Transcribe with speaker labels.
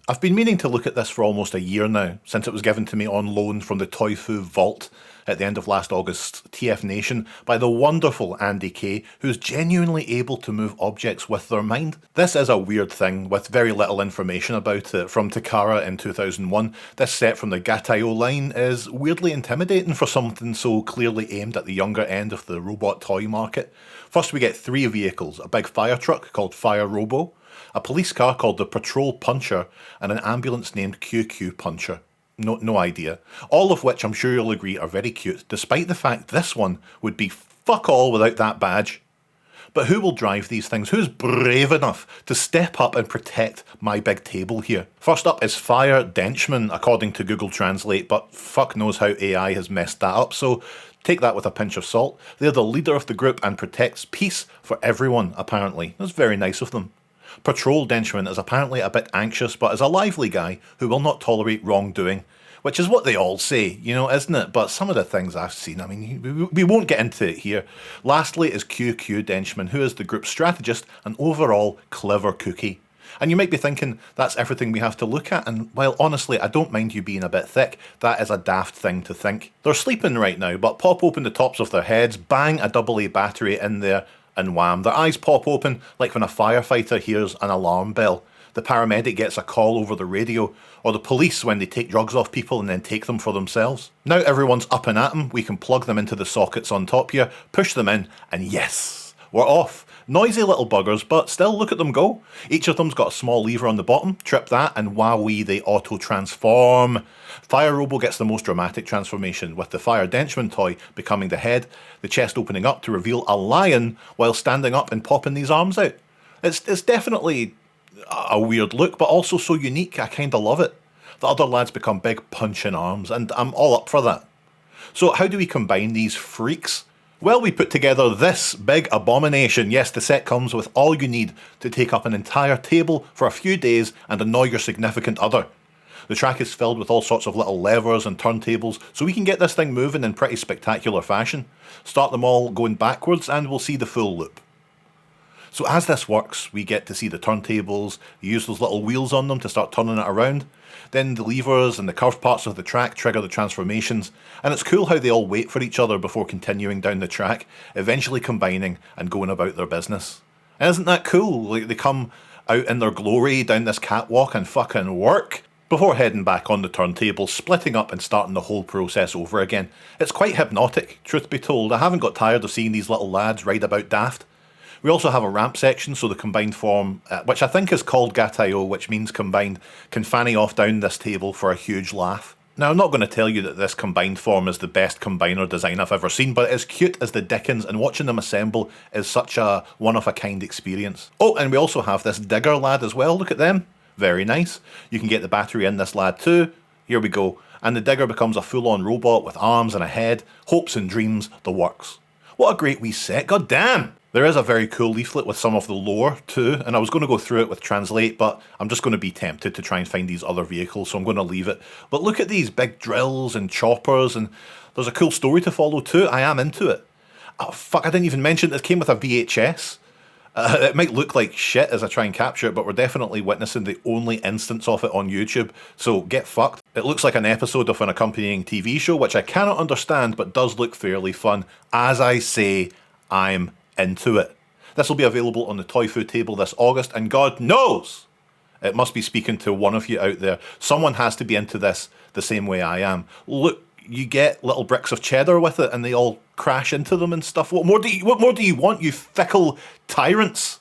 Speaker 1: I've been meaning to look at this for almost a year now, since it was given to me on loan from the Toifu Vault at the end of last August's TFNation by the wonderful Andy Kay, who's genuinely able to move objects with their mind. This is a weird thing, with very little information about it from Takara in 2001. This set from the Gattaioh line is weirdly intimidating for something so clearly aimed at the younger end of the robot toy market. First we get three vehicles, a big fire truck called Fire Robo, a police car called the Patrol Puncher, and an ambulance named QQ Puncher. No idea. All of which I'm sure you'll agree are very cute, despite the fact this one would be fuck all without that badge. But who will drive these things? Who's brave enough to step up and protect my big table here? First up is Fire Denchman, according to Google Translate, but fuck knows how AI has messed that up, so take that with a pinch of salt. They're the leader of the group and protects peace for everyone, apparently. That's very nice of them. Patrol Denchman is apparently a bit anxious, but is a lively guy who will not tolerate wrongdoing. Which is what they all say, you know, isn't it? But some of the things I've seen, I mean, we won't get into it here. Lastly is QQ Denchman, who is the group's strategist and overall clever cookie. And you might be thinking, that's everything we have to look at, and while honestly I don't mind you being a bit thick, that is a daft thing to think. They're sleeping right now, but pop open the tops of their heads, bang a AA battery in there, and wham, their eyes pop open like when a firefighter hears an alarm bell. The paramedic gets a call over the radio, or the police when they take drugs off people and then take them for themselves. Now everyone's up and at 'em, we can plug them into the sockets on top here, push them in, and yes, we're off. Noisy little buggers, but still look at them go. Each of them's got a small lever on the bottom, trip that, and wowee, they auto-transform. Fire Robo gets the most dramatic transformation, with the Fire Denchman toy becoming the head, the chest opening up to reveal a lion while standing up and popping these arms out. It's definitely a weird look, but also so unique, I kinda love it. The other lads become big punching arms, and I'm all up for that. So how do we combine these freaks? Well, we put together this big abomination. Yes, the set comes with all you need to take up an entire table for a few days and annoy your significant other. The track is filled with all sorts of little levers and turntables, so we can get this thing moving in pretty spectacular fashion. Start them all going backwards and we'll see the full loop. So as this works, we get to see the turntables, use those little wheels on them to start turning it around. Then the levers and the curved parts of the track trigger the transformations, and it's cool how they all wait for each other before continuing down the track, eventually combining and going about their business. And isn't that cool? Like, they come out in their glory down this catwalk and fucking work, before heading back on the turntable, splitting up and starting the whole process over again. It's quite hypnotic, truth be told. I haven't got tired of seeing these little lads ride about daft. We also have a ramp section, so the combined form, which I think is called Gattaioh, which means combined, can fanny off down this table for a huge laugh. Now, I'm not going to tell you that this combined form is the best combiner design I've ever seen, but it's cute as the dickens, and watching them assemble is such a one-of-a-kind experience. Oh, and we also have this digger lad as well, look at them. Very nice. You can get the battery in this lad too. Here we go. And the digger becomes a full-on robot with arms and a head, hopes and dreams, the works. What a great wee set, god damn! There is a very cool leaflet with some of the lore too, and I was going to go through it with Translate, but I'm just going to be tempted to try and find these other vehicles, so I'm going to leave it. But look at these big drills and choppers, and there's a cool story to follow too. I am into it. Oh fuck, I didn't even mention this came with a VHS. It might look like shit as I try and capture it, but we're definitely witnessing the only instance of it on YouTube, so get fucked. It looks like an episode of an accompanying TV show, which I cannot understand, but does look fairly fun. As I say, I'm into it. This will be available on the Toifu table this August, and God knows it must be speaking to one of you out there. Someone has to be into this the same way I am. Look, you get little bricks of cheddar with it and they all crash into them and stuff. What more do you want, you fickle tyrants?